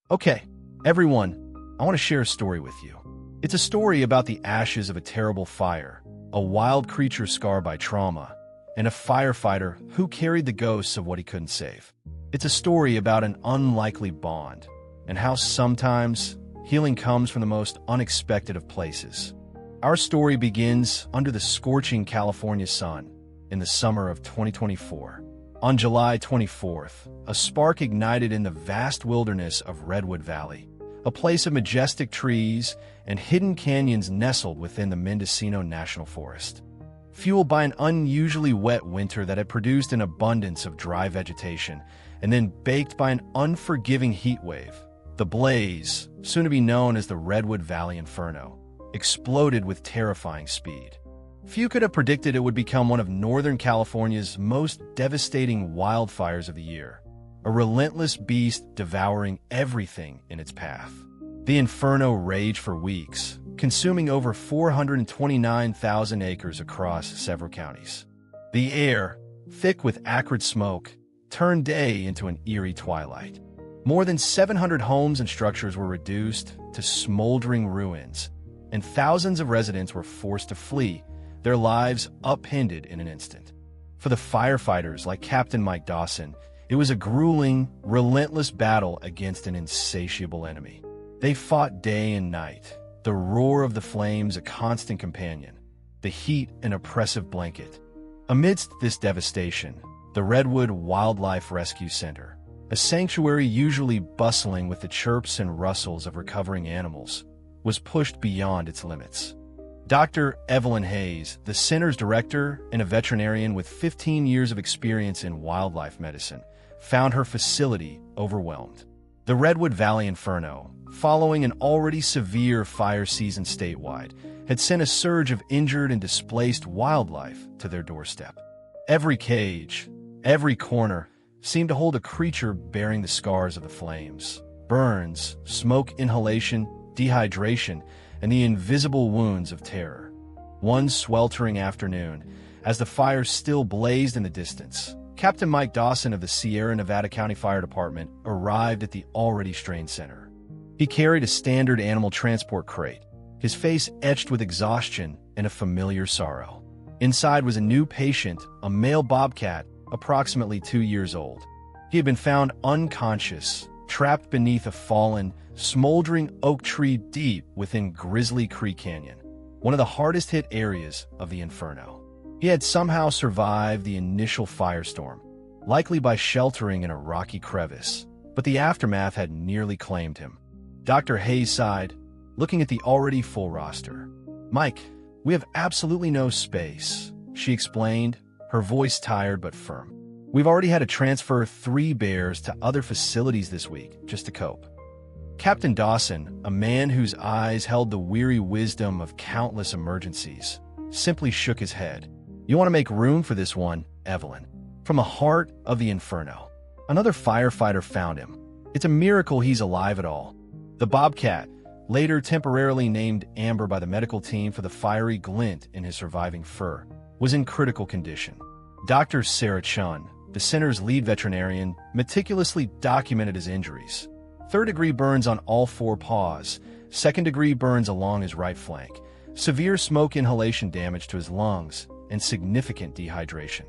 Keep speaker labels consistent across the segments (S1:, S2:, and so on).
S1: Okay, everyone, I want to share a story with you. It's a story about the ashes of a terrible fire, a wild creature scarred by trauma, and a firefighter who carried the ghosts of what he couldn't save. It's a story about an unlikely bond, and how sometimes healing comes from the most unexpected of places. Our story begins under the scorching California sun in the summer of 2024. On July 24th, a spark ignited in the vast wilderness of Redwood Valley, a place of majestic trees and hidden canyons nestled within the Mendocino National Forest. Fueled by an unusually wet winter that had produced an abundance of dry vegetation, and then baked by an unforgiving heat wave, the blaze, soon to be known as the Redwood Valley Inferno, exploded with terrifying speed. Few could have predicted it would become one of Northern California's most devastating wildfires of the year, a relentless beast devouring everything in its path. The inferno raged for weeks, consuming over 429,000 acres across several counties. The air, thick with acrid smoke, turned day into an eerie twilight. More than 700 homes and structures were reduced to smoldering ruins, and thousands of residents were forced to flee, their lives upended in an instant. For the firefighters like Captain Mike Dawson, it was a grueling, relentless battle against an insatiable enemy. They fought day and night, the roar of the flames a constant companion, the heat an oppressive blanket. Amidst this devastation, the Redwood Wildlife Rescue Center, a sanctuary usually bustling with the chirps and rustles of recovering animals, was pushed beyond its limits. Dr. Evelyn Hayes, the center's director and a veterinarian with 15 years of experience in wildlife medicine, found her facility overwhelmed. The Redwood Valley Inferno, following an already severe fire season statewide, had sent a surge of injured and displaced wildlife to their doorstep. Every cage, every corner, seemed to hold a creature bearing the scars of the flames. Burns, smoke inhalation, dehydration, and the invisible wounds of terror. One sweltering afternoon, as the fire still blazed in the distance, Captain Mike Dawson of the Sierra Nevada County Fire Department arrived at the already strained center. He carried a standard animal transport crate, his face etched with exhaustion and a familiar sorrow. Inside was a new patient, a male bobcat, approximately 2 years old. He had been found unconscious, trapped beneath a fallen, smoldering oak tree deep within Grizzly Creek Canyon, one of the hardest-hit areas of the Inferno. He had somehow survived the initial firestorm, likely by sheltering in a rocky crevice, but the aftermath had nearly claimed him. Dr. Hayes sighed, looking at the already full roster. "Mike, we have absolutely no space," she explained, her voice tired but firm. "We've already had to transfer 3 bears to other facilities this week just to cope." Captain Dawson, a man whose eyes held the weary wisdom of countless emergencies, simply shook his head. "You want to make room for this one, Evelyn." From the heart of the Inferno, another firefighter found him. It's a miracle he's alive at all. The Bobcat, later temporarily named Amber by the medical team for the fiery glint in his surviving fur, was in critical condition. Dr. Sarah Chun, the center's lead veterinarian, meticulously documented his injuries. 3rd-degree burns on all 4 paws, 2nd-degree burns along his right flank, severe smoke inhalation damage to his lungs, and significant dehydration.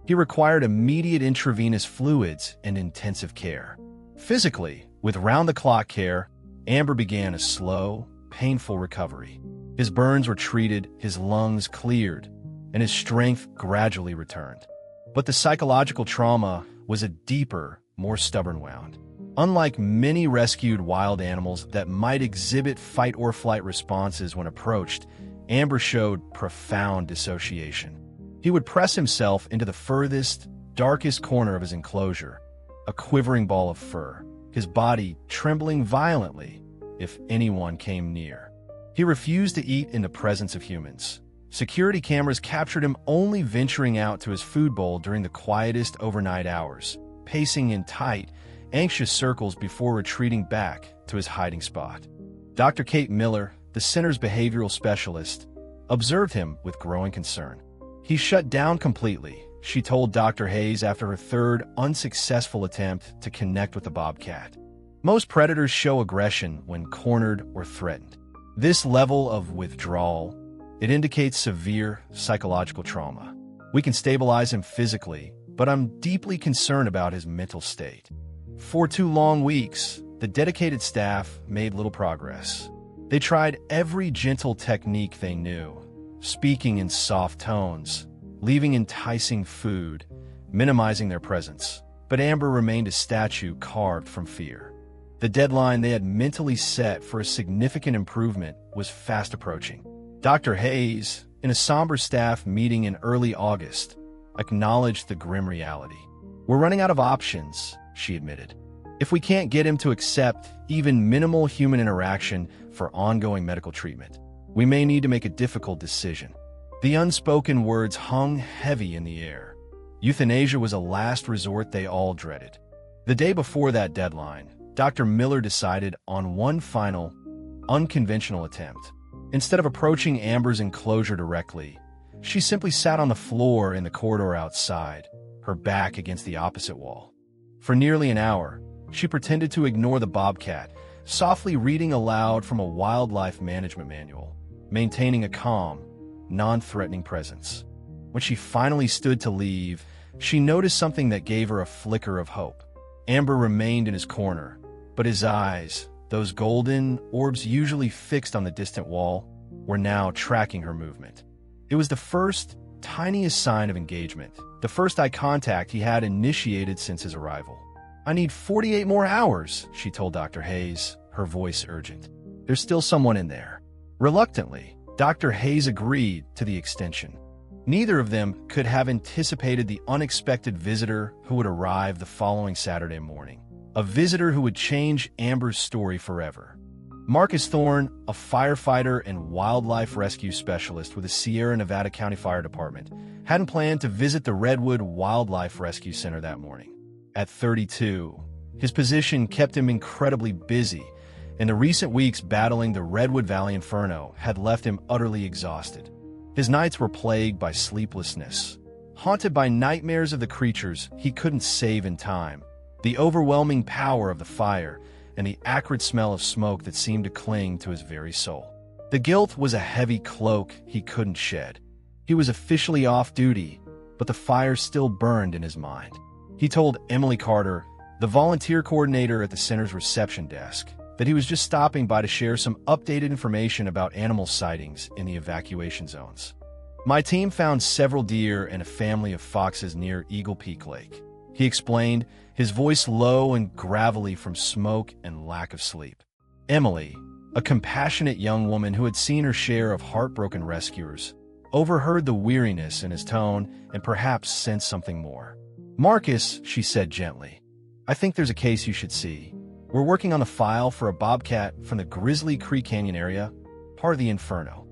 S1: He required immediate intravenous fluids and intensive care. Physically, with round-the-clock care, Amber began a slow, painful recovery. His burns were treated, his lungs cleared, and his strength gradually returned. But the psychological trauma was a deeper, more stubborn wound. Unlike many rescued wild animals that might exhibit fight-or-flight responses when approached, Amber showed profound dissociation. He would press himself into the furthest, darkest corner of his enclosure, a quivering ball of fur, his body trembling violently if anyone came near. He refused to eat in the presence of humans. Security cameras captured him only venturing out to his food bowl during the quietest overnight hours, pacing in tight, anxious circles before retreating back to his hiding spot. Dr. Kate Miller, the center's behavioral specialist, observed him with growing concern. "He shut down completely," she told Dr. Hayes after her 3rd unsuccessful attempt to connect with the Bobcat. Most predators show aggression when cornered or threatened. This level of withdrawal, it indicates severe psychological trauma. We can stabilize him physically, but I'm deeply concerned about his mental state. For 2 long weeks, the dedicated staff made little progress. They tried every gentle technique they knew, speaking in soft tones, leaving enticing food, minimizing their presence. But Amber remained a statue carved from fear. The deadline they had mentally set for a significant improvement was fast approaching. Dr. Hayes, in a somber staff meeting in early August, acknowledged the grim reality. "We're running out of options," she admitted. "If we can't get him to accept even minimal human interaction for ongoing medical treatment, we may need to make a difficult decision." The unspoken words hung heavy in the air. Euthanasia was a last resort they all dreaded. The day before that deadline, Dr. Miller decided on one final, unconventional attempt. Instead of approaching Amber's enclosure directly, she simply sat on the floor in the corridor outside, her back against the opposite wall. For nearly an hour, she pretended to ignore the Bobcat, softly reading aloud from a wildlife management manual, maintaining a calm, non-threatening presence. When she finally stood to leave, she noticed something that gave her a flicker of hope. Amber remained in his corner, but his eyes, those golden orbs usually fixed on the distant wall, were now tracking her movement. It was the first, tiniest sign of engagement, the first eye contact he had initiated since his arrival. "I need 48 more hours," she told Dr. Hayes, her voice urgent. "There's still someone in there." Reluctantly, Dr. Hayes agreed to the extension. Neither of them could have anticipated the unexpected visitor who would arrive the following Saturday morning. A visitor who would change Amber's story forever. Marcus Thorne, a firefighter and wildlife rescue specialist with the Sierra Nevada County Fire Department, hadn't planned to visit the Redwood Wildlife Rescue Center that morning. At 32, his position kept him incredibly busy, and the recent weeks battling the Redwood Valley Inferno had left him utterly exhausted. His nights were plagued by sleeplessness, haunted by nightmares of the creatures he couldn't save in time, the overwhelming power of the fire, and the acrid smell of smoke that seemed to cling to his very soul. The guilt was a heavy cloak he couldn't shed. He was officially off duty, but the fire still burned in his mind. He told Emily Carter, the volunteer coordinator at the center's reception desk, that he was just stopping by to share some updated information about animal sightings in the evacuation zones. "My team found several deer and a family of foxes near Eagle Peak Lake," he explained, his voice low and gravelly from smoke and lack of sleep. Emily, a compassionate young woman who had seen her share of heartbroken rescuers, overheard the weariness in his tone and perhaps sensed something more. "Marcus," she said gently, "I think there's a case you should see. We're working on the file for a bobcat from the Grizzly Creek Canyon area, part of the Inferno."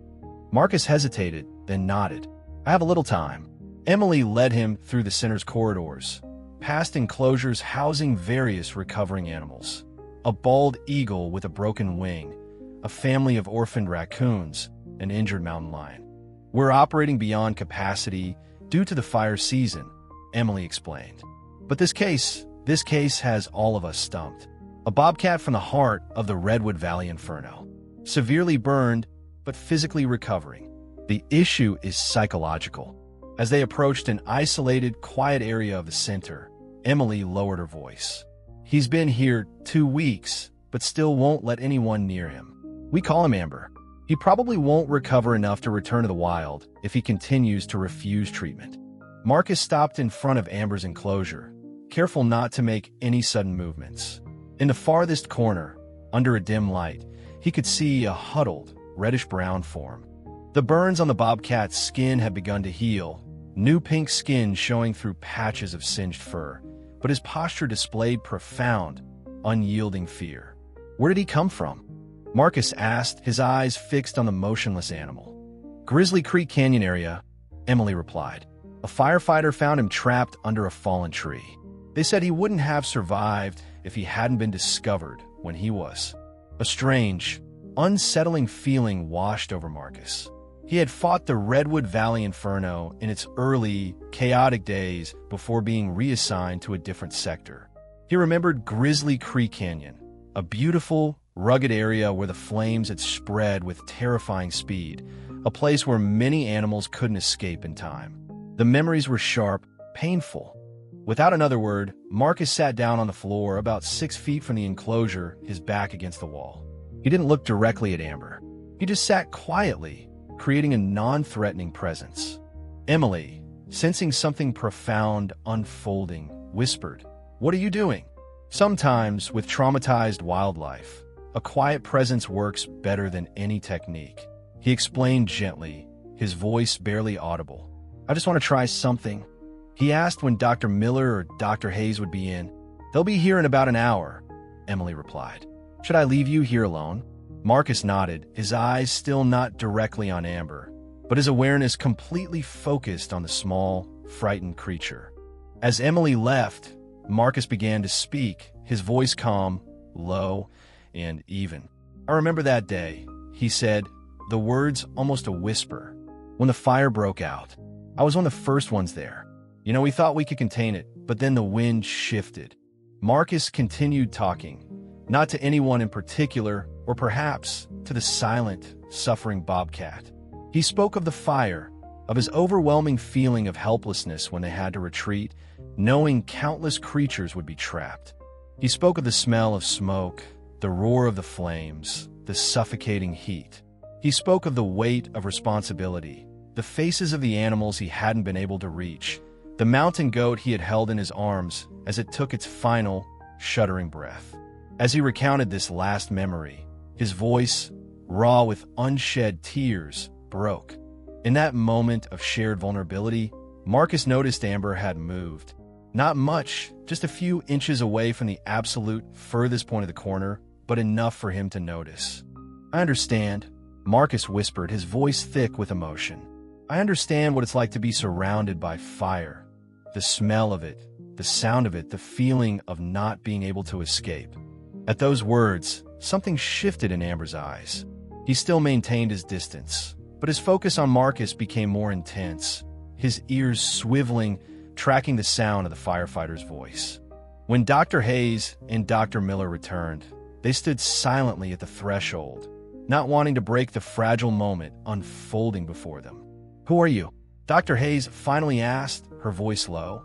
S1: Marcus hesitated, then nodded. "I have a little time." Emily led him through the center's corridors, past enclosures housing various recovering animals. A bald eagle with a broken wing, a family of orphaned raccoons, an injured mountain lion. "We're operating beyond capacity due to the fire season," Emily explained. "But this case has all of us stumped. A bobcat from the heart of the Redwood Valley Inferno. Severely burned, but physically recovering. The issue is psychological." As they approached an isolated, quiet area of the center, Emily lowered her voice. "He's been here 2 weeks, but still won't let anyone near him. We call him Amber. He probably won't recover enough to return to the wild if he continues to refuse treatment." Marcus stopped in front of Amber's enclosure, careful not to make any sudden movements. In the farthest corner, under a dim light, he could see a huddled, reddish-brown form. The burns on the bobcat's skin had begun to heal, new pink skin showing through patches of singed fur, but his posture displayed profound, unyielding fear. "Where did he come from?" Marcus asked, his eyes fixed on the motionless animal. "Grizzly Creek Canyon area," Emily replied. "A firefighter found him trapped under a fallen tree. They said he wouldn't have survived if he hadn't been discovered when he was." A strange, unsettling feeling washed over Marcus. He had fought the Redwood Valley Inferno in its early, chaotic days before being reassigned to a different sector. He remembered Grizzly Creek Canyon, a beautiful, rugged area where the flames had spread with terrifying speed, a place where many animals couldn't escape in time. The memories were sharp, painful. Without another word, Marcus sat down on the floor about 6 feet from the enclosure, his back against the wall. He didn't look directly at Amber. He just sat quietly, creating a non-threatening presence. Emily, sensing something profound unfolding, whispered, "What are you doing?" Sometimes, with traumatized wildlife, a quiet presence works better than any technique. He explained gently, his voice barely audible. "I just want to try something." He asked when Dr. Miller or Dr. Hayes would be in. "They'll be here in about an hour," Emily replied. "Should I leave you here alone?" Marcus nodded, his eyes still not directly on Amber, but his awareness completely focused on the small, frightened creature. As Emily left, Marcus began to speak, his voice calm, low, and even. "I remember that day," he said, the words almost a whisper, "when the fire broke out. I was one of the first ones there. We thought we could contain it, but then the wind shifted." Marcus continued talking, not to anyone in particular, or perhaps to the silent, suffering Bobcat. He spoke of the fire, of his overwhelming feeling of helplessness when they had to retreat, knowing countless creatures would be trapped. He spoke of the smell of smoke, the roar of the flames, the suffocating heat. He spoke of the weight of responsibility, the faces of the animals he hadn't been able to reach, the mountain goat he had held in his arms as it took its final, shuddering breath. As he recounted this last memory, his voice, raw with unshed tears, broke. In that moment of shared vulnerability, Marcus noticed Amber had moved. Not much, just a few inches away from the absolute furthest point of the corner, but enough for him to notice. "I understand," Marcus whispered, his voice thick with emotion. "I understand what it's like to be surrounded by fire. The smell of it, the sound of it, the feeling of not being able to escape." At those words, something shifted in Amber's eyes. He still maintained his distance, but his focus on Marcus became more intense, his ears swiveling, tracking the sound of the firefighter's voice. When Dr. Hayes and Dr. Miller returned, they stood silently at the threshold, not wanting to break the fragile moment unfolding before them. "Who are you?" Dr. Hayes finally asked, her voice low.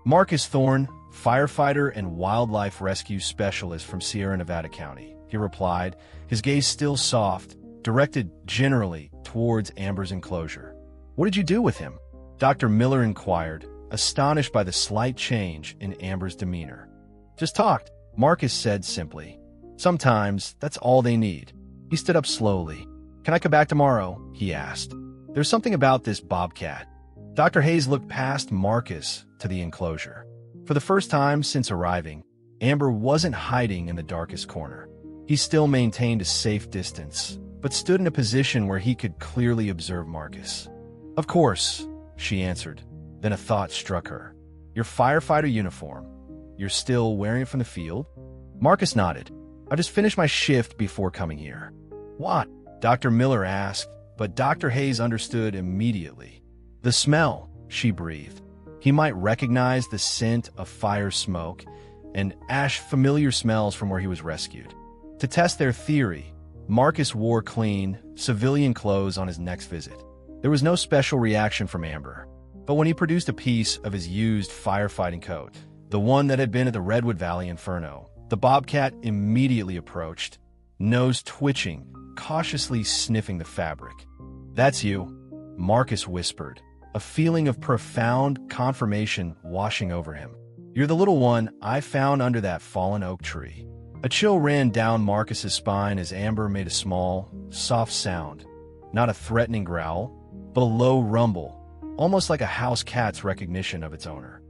S1: "Marcus Thorne, firefighter and wildlife rescue specialist from Sierra Nevada County," he replied, his gaze still soft, directed generally towards Amber's enclosure. "What did you do with him?" Dr. Miller inquired, astonished by the slight change in Amber's demeanor. "Just talked," Marcus said simply. "Sometimes that's all they need." He stood up slowly. "Can I come back tomorrow?" he asked. "There's something about this Bobcat." Dr. Hayes looked past Marcus to the enclosure. For the first time since arriving, Amber wasn't hiding in the darkest corner. He still maintained a safe distance, but stood in a position where he could clearly observe Marcus. "Of course," she answered. Then a thought struck her. "Your firefighter uniform. You're still wearing it from the field?" Marcus nodded. "I just finished my shift before coming here." "What?" Dr. Miller asked, but Dr. Hayes understood immediately. "The smell," she breathed. He might recognize the scent of fire smoke and ash, familiar smells from where he was rescued. To test their theory, Marcus wore clean, civilian clothes on his next visit. There was no special reaction from Amber, but when he produced a piece of his used firefighting coat, the one that had been at the Redwood Valley Inferno, the Bobcat immediately approached, nose twitching, cautiously sniffing the fabric. "That's you," Marcus whispered, a feeling of profound confirmation washing over him. "You're the little one I found under that fallen oak tree." A chill ran down Marcus's spine as Amber made a small, soft sound, not a threatening growl, but a low rumble, almost like a house cat's recognition of its owner.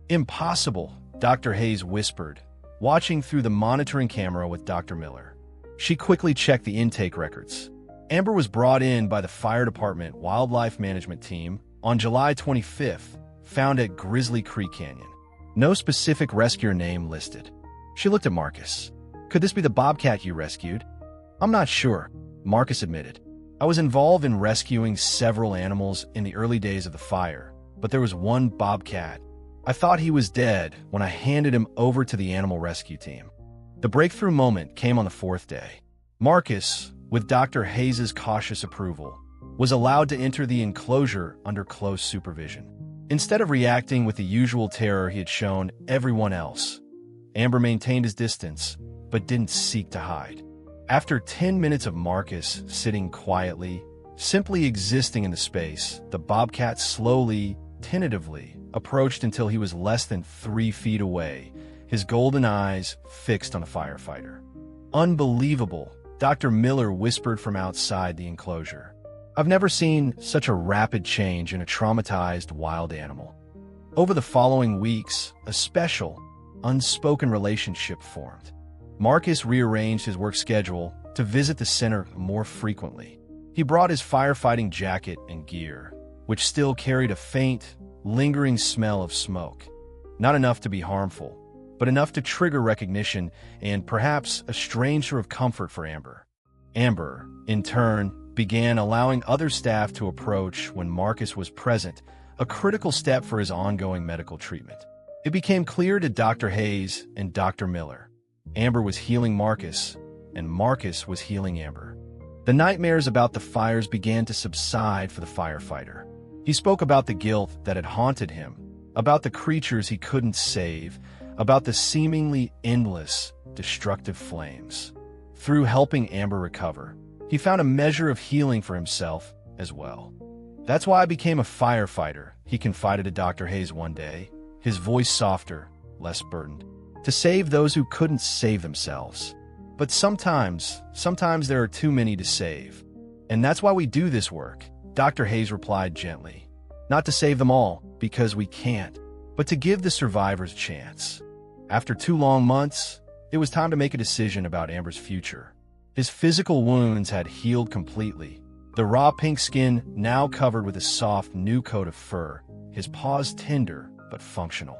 S1: "Impossible," Dr. Hayes whispered, watching through the monitoring camera with Dr. Miller. She quickly checked the intake records. Amber was brought in by the fire department wildlife management team on July 25th, found at Grizzly Creek Canyon. No specific rescuer name listed. She looked at Marcus. "Could this be the Bobcat you rescued?" "I'm not sure," Marcus admitted. "I was involved in rescuing several animals in the early days of the fire, but there was one Bobcat. I thought he was dead when I handed him over to the animal rescue team." The breakthrough moment came on the fourth day. Marcus, with Dr. Hayes' cautious approval, was allowed to enter the enclosure under close supervision. Instead of reacting with the usual terror he had shown everyone else, Amber maintained his distance, but didn't seek to hide. After 10 minutes of Marcus sitting quietly, simply existing in the space, the Bobcat slowly, tentatively, approached until he was less than 3 feet away, his golden eyes fixed on the firefighter. "Unbelievable," Dr. Miller whispered from outside the enclosure. "I've never seen such a rapid change in a traumatized wild animal." Over the following weeks, a special, unspoken relationship formed. Marcus rearranged his work schedule to visit the center more frequently. He brought his firefighting jacket and gear, which still carried a faint, lingering smell of smoke. Not enough to be harmful, but enough to trigger recognition and perhaps a strange sort of comfort for Amber. Amber, in turn, began allowing other staff to approach when Marcus was present, a critical step for his ongoing medical treatment. It became clear to Dr. Hayes and Dr. Miller. Amber was healing Marcus, and Marcus was healing Amber. The nightmares about the fires began to subside for the firefighter. He spoke about the guilt that had haunted him, about the creatures he couldn't save, about the seemingly endless, destructive flames. Through helping Amber recover, he found a measure of healing for himself as well. "That's why I became a firefighter," he confided to Dr. Hayes one day, his voice softer, less burdened. "To save those who couldn't save themselves. But sometimes there are too many to save. And that's why we do this work," Dr. Hayes replied gently. "Not to save them all, because we can't, but to give the survivors a chance." After 2 long months, it was time to make a decision about Amber's future. His physical wounds had healed completely, the raw pink skin now covered with a soft new coat of fur, his paws tender but functional.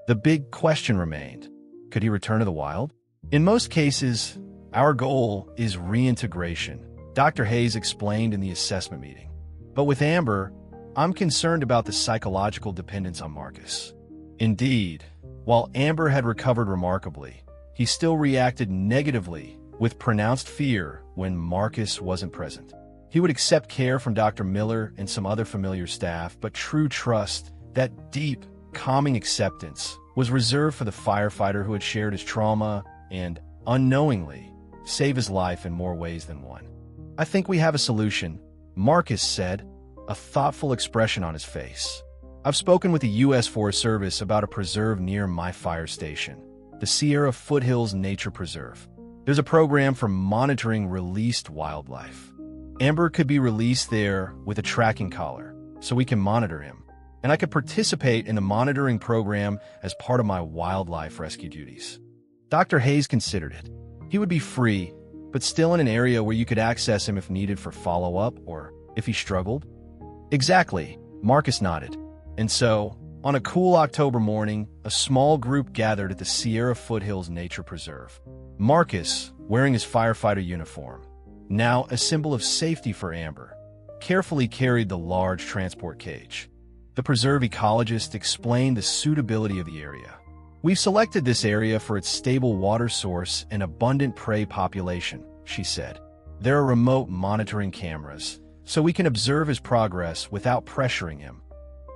S1: The big question remained: could he return to the wild? "In most cases, our goal is reintegration," Dr. Hayes explained in the assessment meeting. "But with Amber, I'm concerned about the psychological dependence on Marcus." Indeed, while Amber had recovered remarkably, he still reacted negatively with pronounced fear when Marcus wasn't present. He would accept care from Dr. Miller and some other familiar staff, but true trust, that deep, calming acceptance, was reserved for the firefighter who had shared his trauma and, unknowingly, saved his life in more ways than one. "I think we have a solution," Marcus said, a thoughtful expression on his face. "I've spoken with the U.S. Forest Service about a preserve near my fire station, the Sierra Foothills Nature Preserve. There's a program for monitoring released wildlife. Amber could be released there with a tracking collar, so we can monitor him, and I could participate in the monitoring program as part of my wildlife rescue duties." Dr. Hayes considered it. He would be free, but still in an area where you could access him if needed for follow-up or if he struggled. "Exactly," Marcus nodded. And so, on a cool October morning, a small group gathered at the Sierra Foothills Nature Preserve. Marcus, wearing his firefighter uniform, now a symbol of safety for Amber, carefully carried the large transport cage. The preserve ecologist explained the suitability of the area. "We've selected this area for its stable water source and abundant prey population," she said. "There are remote monitoring cameras, so we can observe his progress without pressuring him."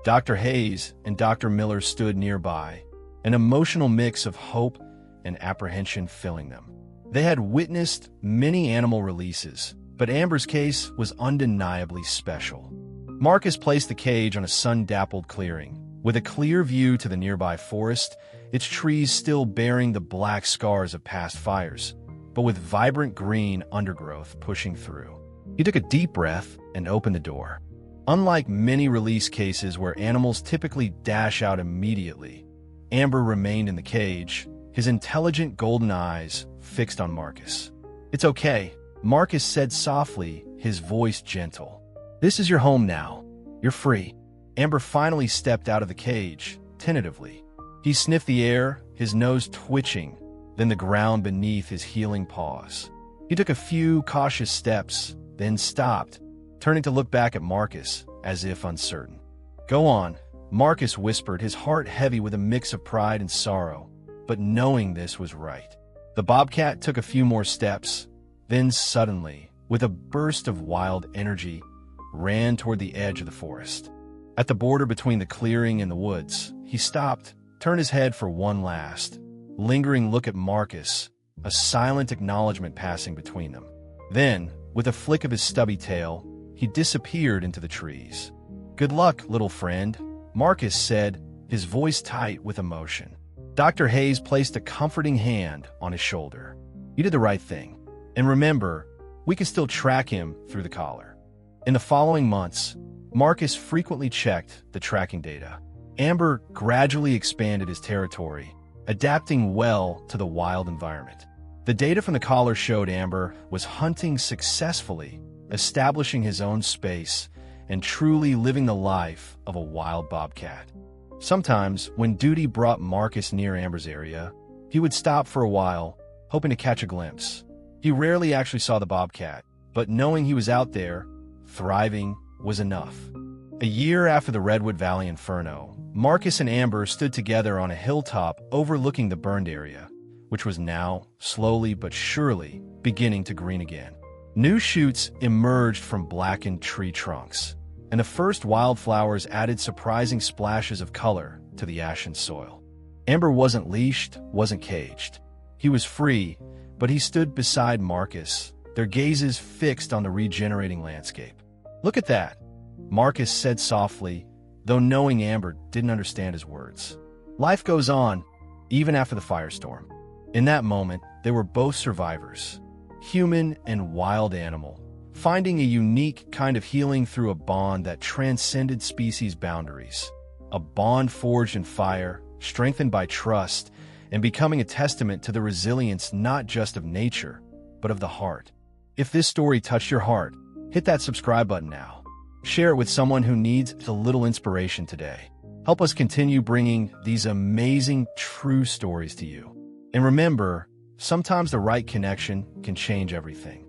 S1: Dr. Hayes and Dr. Miller stood nearby, an emotional mix of hope and apprehension filling them. They had witnessed many animal releases, but Amber's case was undeniably special. Marcus placed the cage on a sun-dappled clearing, with a clear view to the nearby forest, its trees still bearing the black scars of past fires, but with vibrant green undergrowth pushing through. He took a deep breath and opened the door. Unlike many release cases where animals typically dash out immediately, Amber remained in the cage, his intelligent golden eyes fixed on Marcus. "It's okay," Marcus said softly, his voice gentle. "This is your home now. You're free." Amber finally stepped out of the cage, tentatively. He sniffed the air, his nose twitching, then the ground beneath his healing paws. He took a few cautious steps, then stopped, turning to look back at Marcus, as if uncertain. "Go on," Marcus whispered, his heart heavy with a mix of pride and sorrow, but knowing this was right. The bobcat took a few more steps, then suddenly, with a burst of wild energy, ran toward the edge of the forest. At the border between the clearing and the woods, he stopped, turned his head for one last, lingering look at Marcus, a silent acknowledgement passing between them. Then, with a flick of his stubby tail, he disappeared into the trees. "Good luck, little friend," Marcus said, his voice tight with emotion. Dr. Hayes placed a comforting hand on his shoulder. "You did the right thing. And remember, we can still track him through the collar." In the following months, Marcus frequently checked the tracking data. Amber gradually expanded his territory, adapting well to the wild environment. The data from the collar showed Amber was hunting successfully, establishing his own space, and truly living the life of a wild bobcat. Sometimes, when duty brought Marcus near Amber's area, he would stop for a while, hoping to catch a glimpse. He rarely actually saw the bobcat, but knowing he was out there, thriving, was enough. A year after the Redwood Valley Inferno, Marcus and Amber stood together on a hilltop overlooking the burned area, which was now, slowly but surely, beginning to green again. New shoots emerged from blackened tree trunks, and the first wildflowers added surprising splashes of color to the ashen soil. Amber wasn't leashed, wasn't caged. He was free, but he stood beside Marcus, their gazes fixed on the regenerating landscape. "Look at that," Marcus said softly, though knowing Amber didn't understand his words. Life goes on, even after the firestorm. In that moment, they were both survivors, human and wild animal, finding a unique kind of healing through a bond that transcended species boundaries. A bond forged in fire, strengthened by trust, and becoming a testament to the resilience not just of nature, but of the heart. If this story touched your heart, hit that subscribe button now. Share it with someone who needs a little inspiration today. Help us continue bringing these amazing, true stories to you. And remember, sometimes the right connection can change everything.